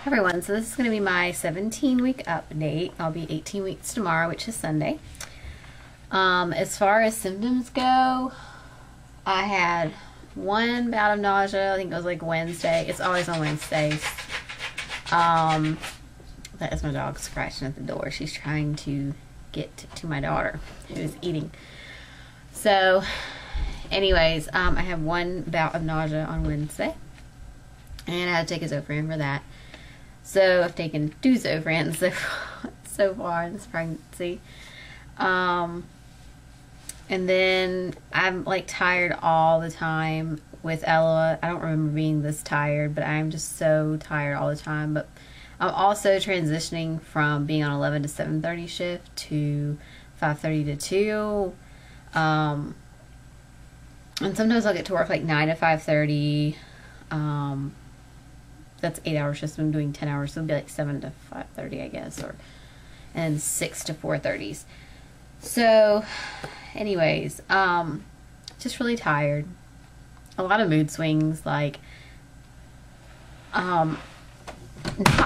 Hi everyone, so this is going to be my 17-week update. I'll be 18 weeks tomorrow, which is Sunday. As far as symptoms go, I had one bout of nausea. I think it was like Wednesday. It's always on Wednesdays. That is my dog scratching at the door. She's trying to get to my daughter who's eating. So anyways, I have one bout of nausea on Wednesday, and I had to take a Zofran for that. So I've taken 2 Zofrans so far in this pregnancy. And then I'm like tired all the time with Ella. I don't remember being this tired, but I'm just so tired all the time. But I'm also transitioning from being on 11 to 7:30 shift to 5:30 to 2. And sometimes I'll get to work like 9 to 5:30. That's 8-hour shifts. I'm doing 10 hours, so it'll be like 7 to 5:30, I guess, and 6 to 4:30s. So, anyways, just really tired. A lot of mood swings, like, not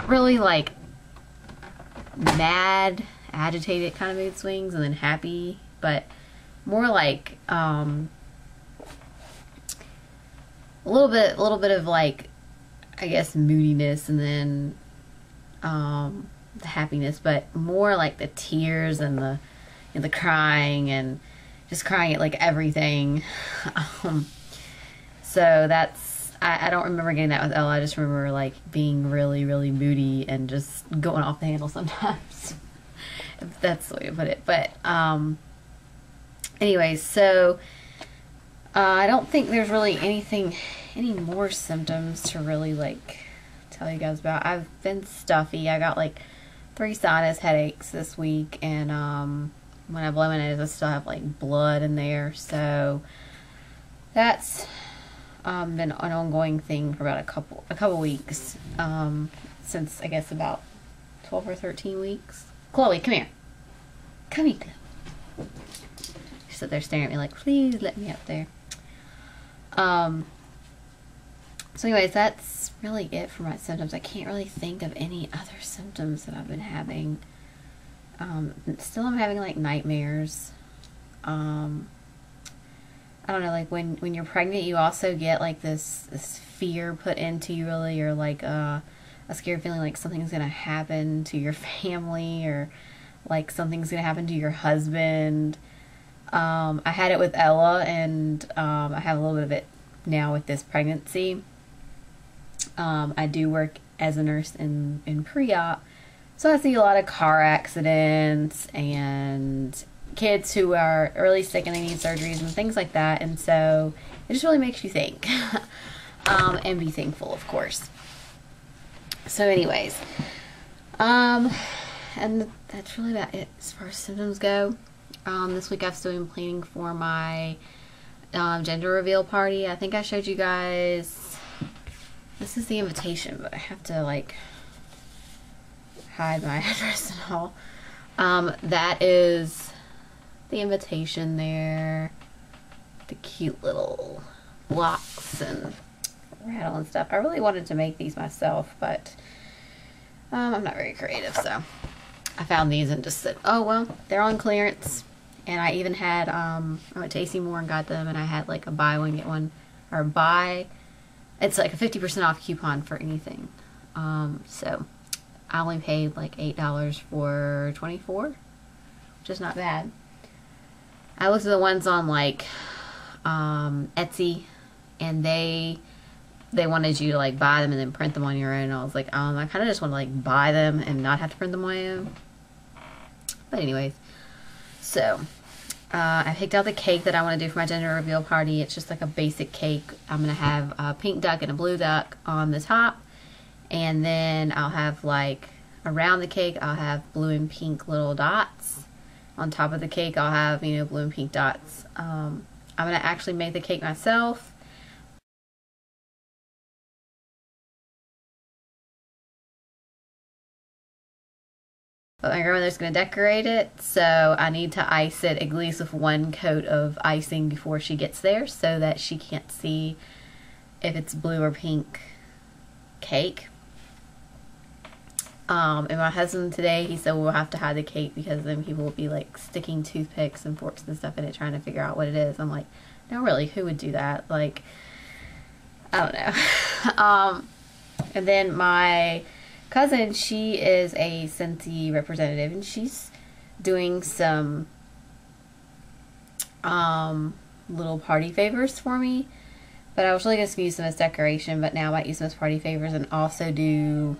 really like mad, agitated kind of mood swings, and then happy, but more like a little bit of like, I guess, moodiness, and then the happiness, but more like the tears and the crying, and just crying at like everything. So that's, I don't remember getting that with Ella. I just remember like being really, really moody and just going off the handle sometimes. If that's the way to put it. But anyways, so I don't think there's really any more symptoms to really like tell you guys about. I've been stuffy. I got like 3 sinus headaches this week, and when I blow my nose I still have like blood in there, so that's been an ongoing thing for about a couple weeks, since I guess about 12 or 13 weeks. Chloe, come here. Come here. She sat there staring at me like, please let me up there. So anyways, that's really it for my symptoms. I can't really think of any other symptoms that I've been having. Still I'm having like nightmares. I don't know, like when you're pregnant, you also get like this fear put into you, really, or like a scary feeling like something's gonna happen to your family, or like something's gonna happen to your husband. I had it with Ella, and I have a little bit of it now with this pregnancy. I do work as a nurse in pre-op, so I see a lot of car accidents and kids who are really sick and they need surgeries and things like that, and so it just really makes you think. And be thankful, of course. So anyways, and that's really about it as far as symptoms go. This week I've still been planning for my gender reveal party. I think I showed you guys, this is the invitation, but I have to like hide my address and all. That is the invitation there, the cute little blocks and rattle and stuff. I really wanted to make these myself, but I'm not very creative, so I found these and just said, oh well, they're on clearance. And I even had, I went to AC Moore and got them, and I had like a buy one get one, or buy, it's like a 50% off coupon for anything. So I only paid like $8 for 24, which is not bad. I looked at the ones on like Etsy, and they wanted you to like buy them and then print them on your own. I was like, I kind of just want to like buy them and not have to print them on my own. But anyways, so I picked out the cake that I want to do for my gender reveal party. It's just like a basic cake. I'm going to have a pink duck and a blue duck on the top, and then I'll have like around the cake I'll have blue and pink little dots. On top of the cake I'll have, you know, blue and pink dots. I'm going to actually make the cake myself. But my grandmother's going to decorate it, so I need to ice it at least with 1 coat of icing before she gets there, so that she can't see if it's blue or pink cake. And my husband today, he said we'll have to hide the cake because then people will be like sticking toothpicks and forks and stuff in it trying to figure out what it is. I'm like, no, really, who would do that? Like, I don't know. And then my cousin, she is a Scentsy representative, and she's doing some little party favors for me. But I was really just going to use them as decoration, but now I might use them as party favors and also do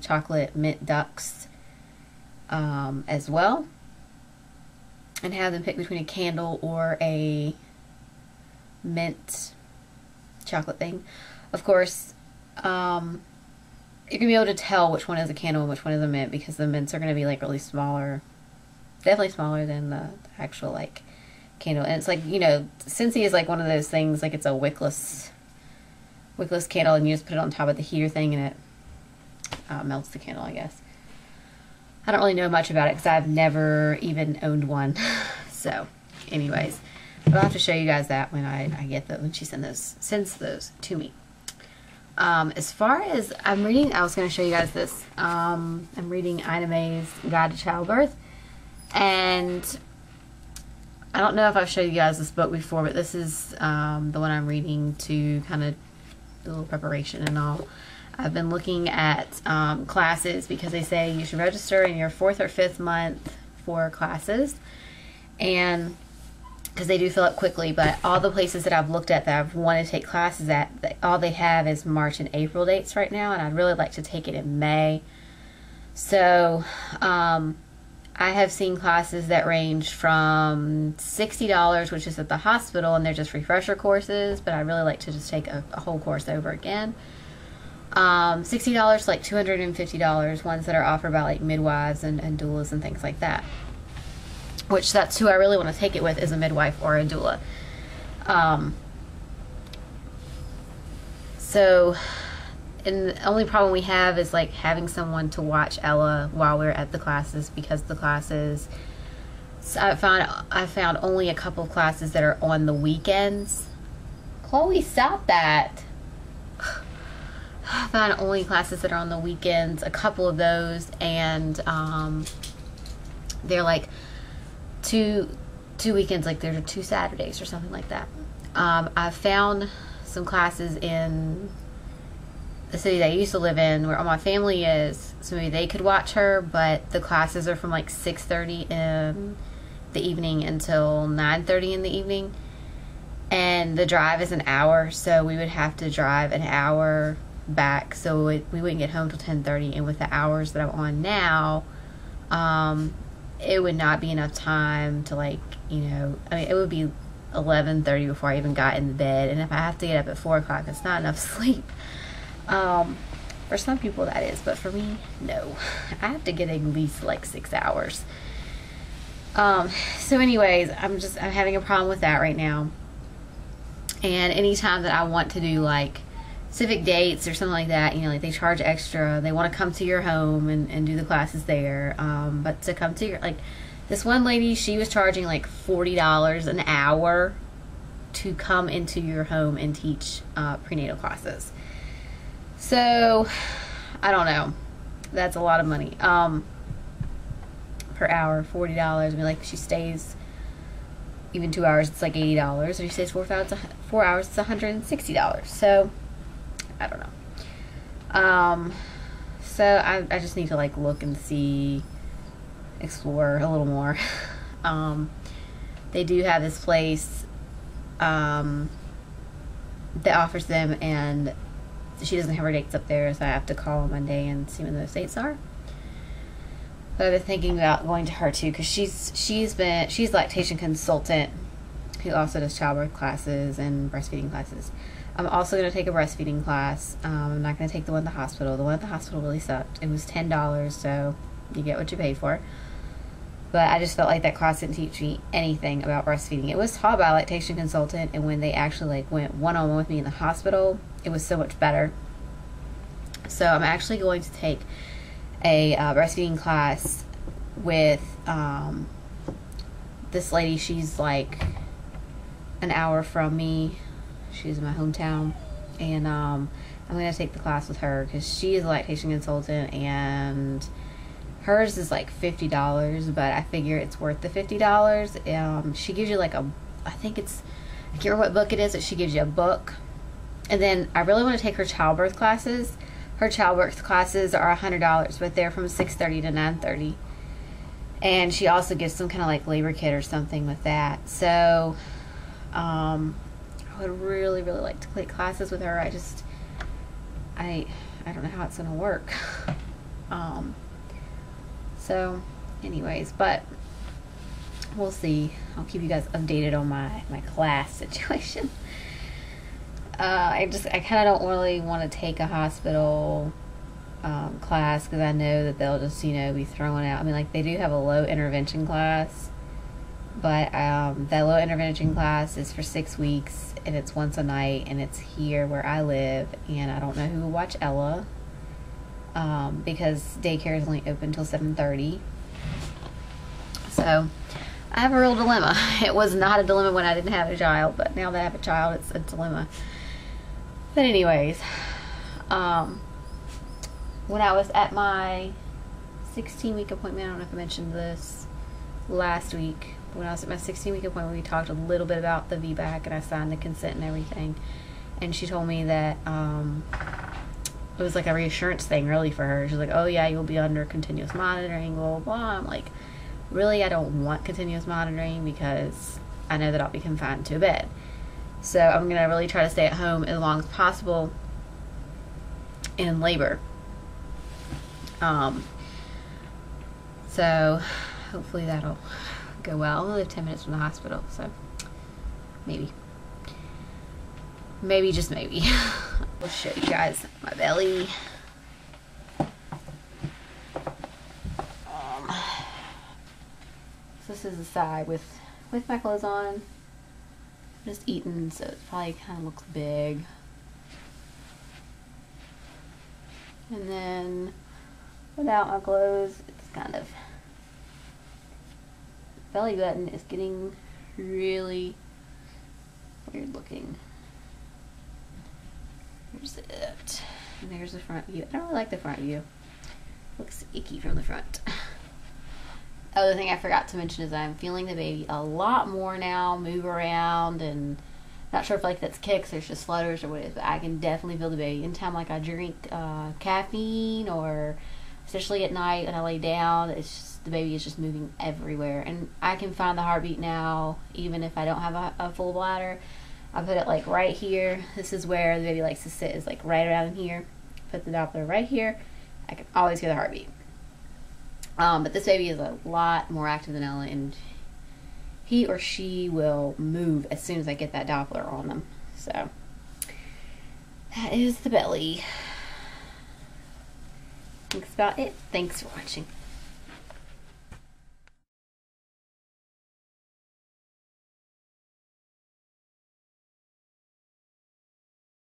chocolate mint ducks as well. And have them pick between a candle or a mint chocolate thing. Of course, you're going to be able to tell which one is a candle and which one is a mint because the mints are going to be like really smaller. Definitely smaller than the actual like candle. And it's like, you know, Scentsy is like one of those things, like it's a wickless candle, and you just put it on top of the heater thing and it melts the candle, I guess. I don't really know much about it because I've never even owned one. So anyways, but I'll have to show you guys that when I get those, when she sends those to me. As far as I'm reading, I was going to show you guys this. I'm reading Ina May's Guide to Childbirth, and I don't know if I've showed you guys this book before, but this is the one I'm reading to kind of do a little preparation and all. I've been looking at classes because they say you should register in your 4th or 5th month for classes, and because they do fill up quickly. But all the places that I've looked at that I've wanted to take classes at, all they have is March and April dates right now, and I'd really like to take it in May. So I have seen classes that range from $60, which is at the hospital, and they're just refresher courses, but I'd really like to just take a whole course over again. $60 to like $250, ones that are offered by like midwives and doulas and things like that. Which that's who I really want to take it with, is a midwife or a doula. So, and the only problem we have is like having someone to watch Ella while we're at the classes, because the classes, so I found only a couple of classes that are on the weekends. Chloe, stop that. I found only classes that are on the weekends, a couple of those, and they're like two weekends, like there's 2 Saturdays or something like that. I found some classes in the city that I used to live in where all my family is, so maybe they could watch her, but the classes are from like 6:30 in the evening until 9:30 in the evening, and the drive is an hour, so we would have to drive an hour back, so we wouldn't get home till 10:30, and with the hours that I'm on now, it would not be enough time to, like, you know, I mean, it would be 11:30 before I even got in the bed, and if I have to get up at 4 o'clock, it's not enough sleep. For some people that is, but for me, no. I have to get at least like 6 hours. So anyways, I'm having a problem with that right now. And anytime that I want to do like civic dates or something like that, you know, like they charge extra, they want to come to your home and do the classes there, but to come to your, like, this one lady, she was charging like $40 an hour to come into your home and teach prenatal classes. So I don't know, that's a lot of money per hour. $40. I mean, like, she stays even 2 hours, it's like $80. If she stays 4 hours, it's $160. So I don't know. So I just need to like look and see, explore a little more. They do have this place that offers them, and she doesn't have her dates up there, so I have to call on Monday and see when those dates are. But I've been thinking about going to her too, because she's a lactation consultant who also does childbirth classes and breastfeeding classes. I'm also going to take a breastfeeding class. I'm not going to take the one at the hospital. The one at the hospital really sucked. It was $10, so you get what you pay for. But I just felt like that class didn't teach me anything about breastfeeding. It was taught by a lactation consultant, and when they actually like went one-on-one with me in the hospital, it was so much better. So I'm actually going to take a breastfeeding class with this lady. She's like an hour from me. She's in my hometown, and I'm going to take the class with her because she is a lactation consultant, and hers is like $50, but I figure it's worth the $50. She gives you like I can't remember what book it is, but she gives you a book. And then I really want to take her childbirth classes. Her childbirth classes are $100, but they're from 6:30 to 9:30. And she also gives some kind of like labor kit or something with that. So I would really, really like to take classes with her. I don't know how it's going to work. So anyways, but we'll see. I'll keep you guys updated on my class situation. I kind of don't really want to take a hospital class because I know that they'll just, be throwing out. I mean, like, they do have a low intervention class, but that low intervention class is for 6 weeks, and it's once a night, and it's here where I live, and I don't know who will watch Ella because daycare is only open till 7:30. So I have a real dilemma. It was not a dilemma when I didn't have a child, but now that I have a child, it's a dilemma. But anyways, when I was at my 16-week appointment, I don't know if I mentioned this last week, when I was at my 16-week appointment, we talked a little bit about the VBAC, and I signed the consent and everything, and she told me that it was like a reassurance thing really for her. She's like, oh yeah, you'll be under continuous monitoring, blah, blah, blah. I'm like, really, I don't want continuous monitoring because I know that I'll be confined to a bed. So I'm going to really try to stay at home as long as possible in labor. So hopefully that'll go well. I live 10 minutes from the hospital, so maybe, just maybe. I'll show you guys my belly. So this is the side with my clothes on. Just eating, so it probably kind of looks big. And then without my clothes, it's kind of, belly button is getting really weird looking. Here's it. And there's the front view. I don't really like the front view. Looks icky from the front. Other thing I forgot to mention is I'm feeling the baby a lot more now, move around, and not sure if like that's kicks or it's just flutters or what it is, but I can definitely feel the baby. Anytime like I drink caffeine, or especially at night when I lay down, it's just, the baby is just moving everywhere. And I can find the heartbeat now, even if I don't have a full bladder. I put it like right here. This is where the baby likes to sit, is like right around here. Put the Doppler right here. I can always hear the heartbeat. But this baby is a lot more active than Ella, and he or she will move as soon as I get that Doppler on them. So that is the belly. That's about it. Thanks for watching.